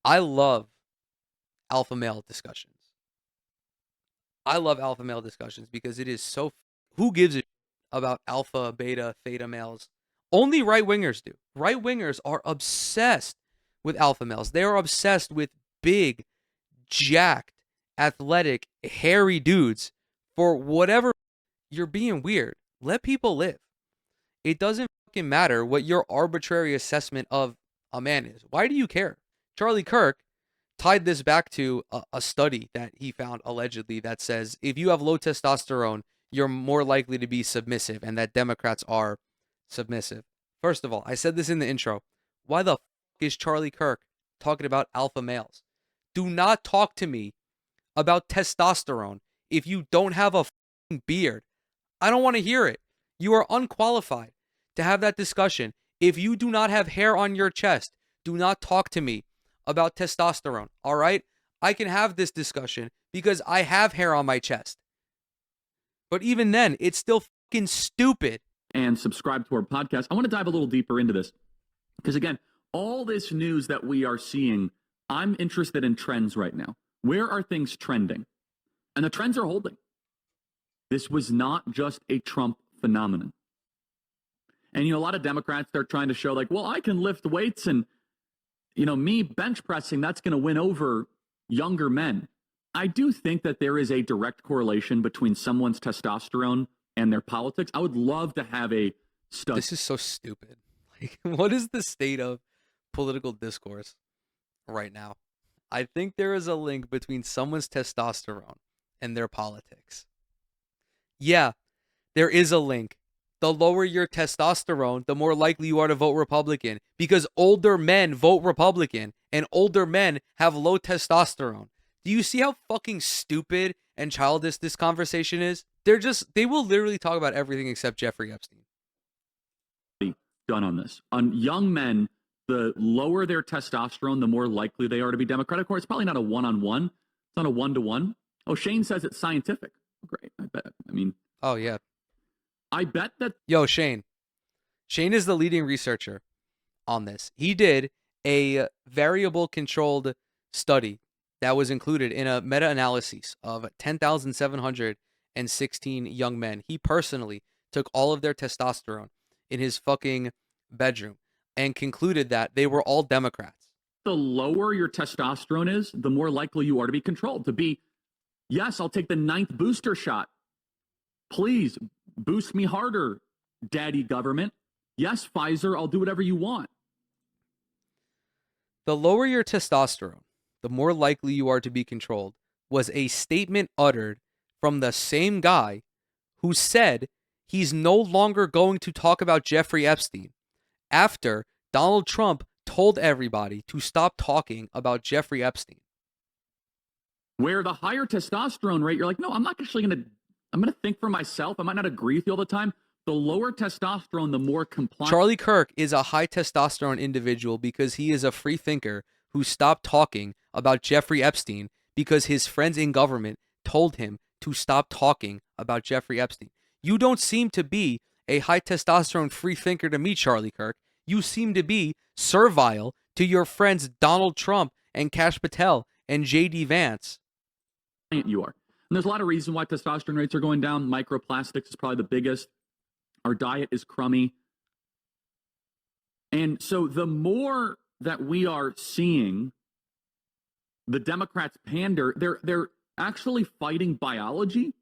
I love alpha male discussions. I love alpha male discussions because it is so. Who gives a shit about alpha, beta, theta males? Only right wingers do. Right wingers are obsessed with alpha males. They are obsessed with big, jacked, athletic, hairy dudes. For whatever, you're being weird. Let people live. It doesn't fucking matter what your arbitrary assessment of a man is. Why do you care? Charlie Kirk tied this back to a study that he found allegedly that says if you have low testosterone, you're more likely to be submissive, and that Democrats are submissive. First of all, I said this in the intro. Why the fuck is Charlie Kirk talking about alpha males? Do not talk to me about testosterone if you don't have a fucking beard. I don't want to hear it. You are unqualified to have that discussion. If you do not have hair on your chest, do not talk to me about testosterone, all right? I can have this discussion because I have hair on my chest. But even then, it's still fucking stupid. And subscribe to our podcast. I want to dive a little deeper into this because, again, all this news that we are seeing, I'm interested in trends right now. Where are things trending? And the trends are holding. This was not just a Trump phenomenon. And, a lot of Democrats, they're trying to show like, well, I can lift weights and, me bench pressing, that's going to win over younger men. I do think that there is a direct correlation between someone's testosterone and their politics. I would love to have a study. This is so stupid. Like, what is the state of political discourse right now? I think there is a link between someone's testosterone and their politics. Yeah, there is a link. The lower your testosterone, the more likely you are to vote Republican because older men vote Republican and older men have low testosterone. Do you see how fucking stupid and childish this conversation is? They will literally talk about everything except Jeffrey Epstein. Done on this. On young men, the lower their testosterone, the more likely they are to be Democratic. Of course, it's probably not a one-on-one. It's not a one-to-one. Oh, Shane says it's scientific. Great. I bet. Oh, yeah. I bet that. Yo, Shane. Shane is the leading researcher on this. He did a variable controlled study that was included in a meta-analysis of 10,716 young men. He personally took all of their testosterone in his fucking bedroom and concluded that they were all Democrats. The lower your testosterone is, the more likely you are to be controlled. To be, yes, I'll take the 9th booster shot. Please boost me harder, daddy government. Yes, Pfizer, I'll do whatever you want. The lower your testosterone, the more likely you are to be controlled, was a statement uttered from the same guy who said he's no longer going to talk about Jeffrey Epstein after Donald Trump told everybody to stop talking about Jeffrey Epstein. Where the higher testosterone rate, you're like, no, I'm not actually going to, I'm going to think for myself. I might not agree with you all the time. The lower testosterone, the more compliant. Charlie Kirk is a high testosterone individual because he is a free thinker who stopped talking about Jeffrey Epstein because his friends in government told him to stop talking about Jeffrey Epstein. You don't seem to be a high testosterone free thinker to me, Charlie Kirk. You seem to be servile to your friends Donald Trump and Kash Patel and J.D. Vance. You are. And there's a lot of reasons why testosterone rates are going down. Microplastics is probably the biggest. Our diet is crummy. And so the more that we are seeing the Democrats pander, they're actually fighting biology.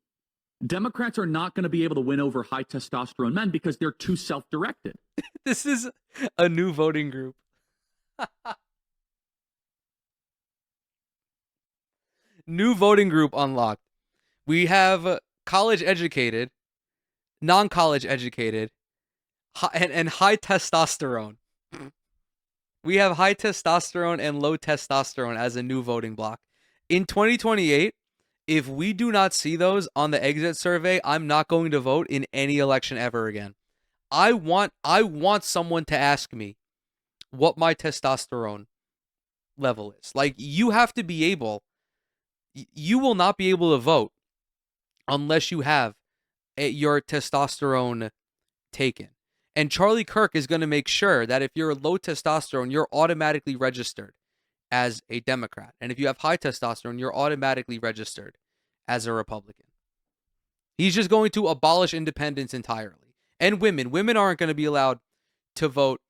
Democrats are not going to be able to win over high testosterone men because they're too self-directed. This is a new voting group. New voting group unlocked. We have college educated, non-college educated, and high testosterone. We have high testosterone and low testosterone as a new voting block. In 2028, if we do not see those on the exit survey, I'm not going to vote in any election ever again. I want someone to ask me what my testosterone level is. Like, you have to be able, you will not be able to vote unless you have your testosterone taken. And Charlie Kirk is going to make sure that if you're low testosterone, you're automatically registered as a Democrat. And if you have high testosterone, you're automatically registered as a Republican. He's just going to abolish independence entirely. And women aren't going to be allowed to vote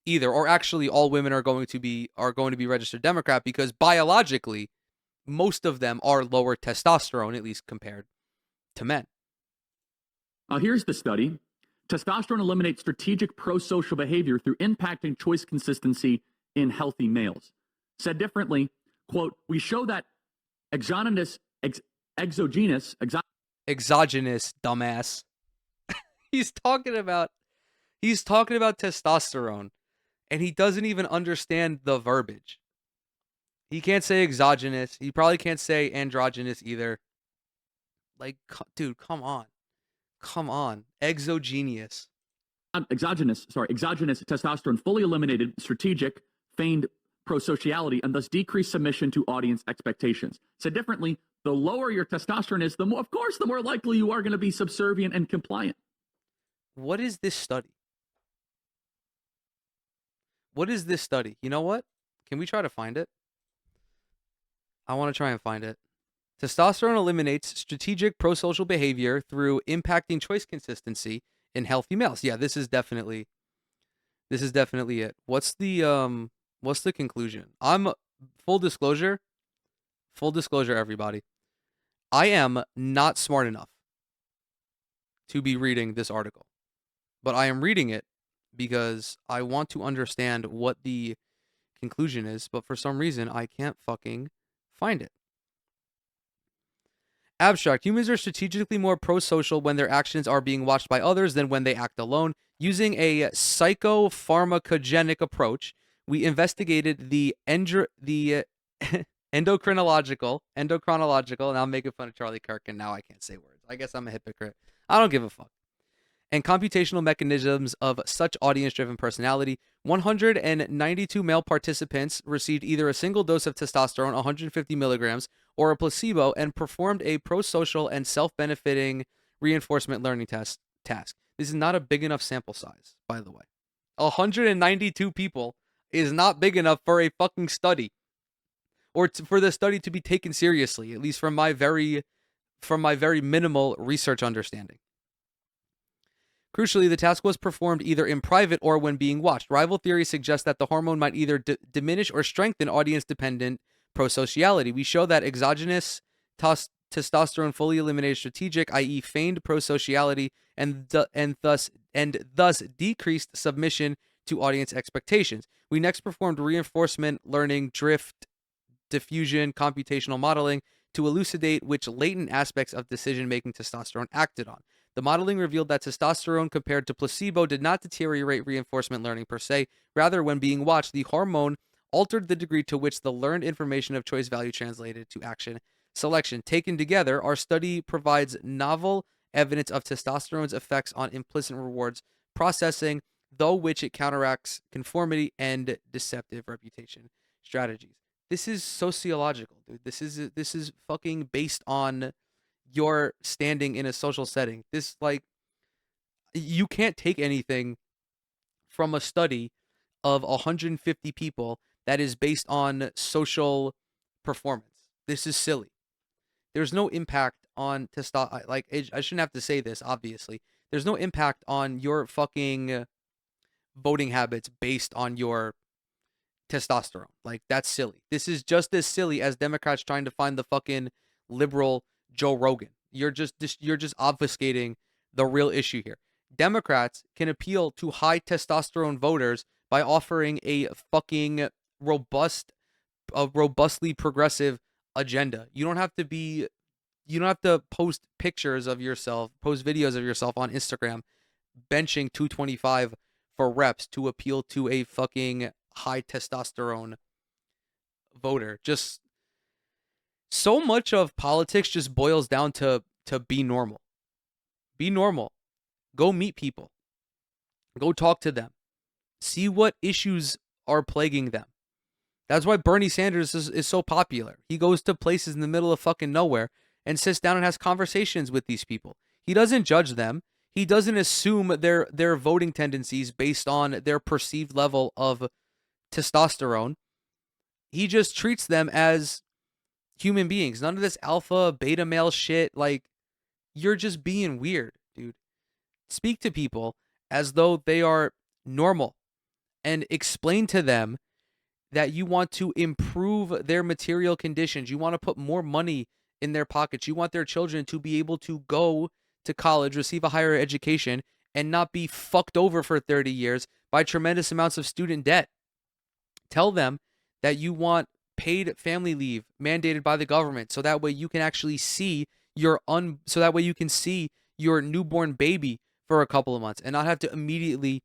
either, or actually all women are going to be registered Democrat, because biologically most of them are lower testosterone, at least compared to men. Here's the study. Testosterone eliminates strategic pro-social behavior through impacting choice consistency in healthy males. Said differently, quote, we show that exogenous, dumbass. He's talking about testosterone, and he doesn't even understand the verbiage. He can't say exogenous. He probably can't say androgynous either. Like, dude, come on. Exogenous testosterone fully eliminated strategic, feigned prosociality and thus decreased submission to audience expectations. Said differently, the lower your testosterone is, the more likely you are going to be subservient and compliant. What is this study? You know what? Can we try to find it? I want to try and find it. Testosterone eliminates strategic pro-social behavior through impacting choice consistency in healthy males. Yeah, this is definitely it. What's the conclusion? Full disclosure, everybody. I am not smart enough to be reading this article, but I am reading it because I want to understand what the conclusion is, but for some reason I can't fucking find it. Abstract. Humans are strategically more pro-social when their actions are being watched by others than when they act alone. Using a psychopharmacogenic approach, we investigated the endocrinological, and I'm making fun of Charlie Kirk, and now I can't say words. I guess I'm a hypocrite. I don't give a fuck. And computational mechanisms of such audience-driven personality. 192 male participants received either a single dose of testosterone, 150 milligrams, or a placebo, and performed a pro-social and self-benefiting reinforcement learning task. This is not a big enough sample size, by the way. 192 people is not big enough for a fucking study, or for the study to be taken seriously, at least from my very minimal research understanding. Crucially, the task was performed either in private or when being watched. Rival theories suggest that the hormone might either diminish or strengthen audience-dependent prosociality. We show that exogenous testosterone fully eliminated strategic, i.e., feigned prosociality, and thus decreased submission to audience expectations. We next performed reinforcement learning, drift, diffusion, computational modeling to elucidate which latent aspects of decision-making testosterone acted on. The modeling revealed that testosterone compared to placebo did not deteriorate reinforcement learning per se. Rather, when being watched, the hormone altered the degree to which the learned information of choice value translated to action selection. Taken together, our study provides novel evidence of testosterone's effects on implicit rewards processing, though which it counteracts conformity and deceptive reputation strategies. This is sociological, dude. This is fucking based on your standing in a social setting. This, like, you can't take anything from a study of 150 people that is based on social performance. This is silly. There's no impact on testosterone. Like, I shouldn't have to say this, obviously. There's no impact on your fucking voting habits based on your testosterone. Like, that's silly. This is just as silly as Democrats trying to find the fucking liberal Joe Rogan. You're just obfuscating the real issue here. Democrats can appeal to high testosterone voters by offering a fucking robustly progressive agenda. You don't have to post pictures of yourself, post videos of yourself on Instagram benching 225 for reps to appeal to a fucking high testosterone voter. Just so much of politics just boils down to be normal. Be normal. Go meet people. Go talk to them. See what issues are plaguing them. That's why Bernie Sanders is so popular. He goes to places in the middle of fucking nowhere and sits down and has conversations with these people. He doesn't judge them. He doesn't assume their voting tendencies based on their perceived level of testosterone. he just treats them as human beings. None of this alpha, beta male shit. Like, you're just being weird, dude. Speak to people as though they are normal and explain to them that you want to improve their material conditions. You want to put more money in their pockets. You want their children to be able to go to college, receive a higher education, and not be fucked over for 30 years by tremendous amounts of student debt. Tell them that you want paid family leave mandated by the government so that way you can actually see so that way you can see your newborn baby for a couple of months and not have to immediately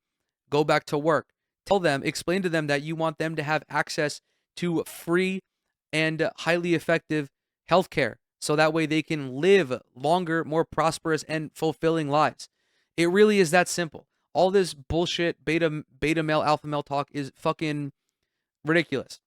go back to work. Tell them, explain to them that you want them to have access to free and highly effective healthcare so that way they can live longer, more prosperous and fulfilling lives. It really is that simple. All this bullshit beta male alpha male talk is fucking ridiculous.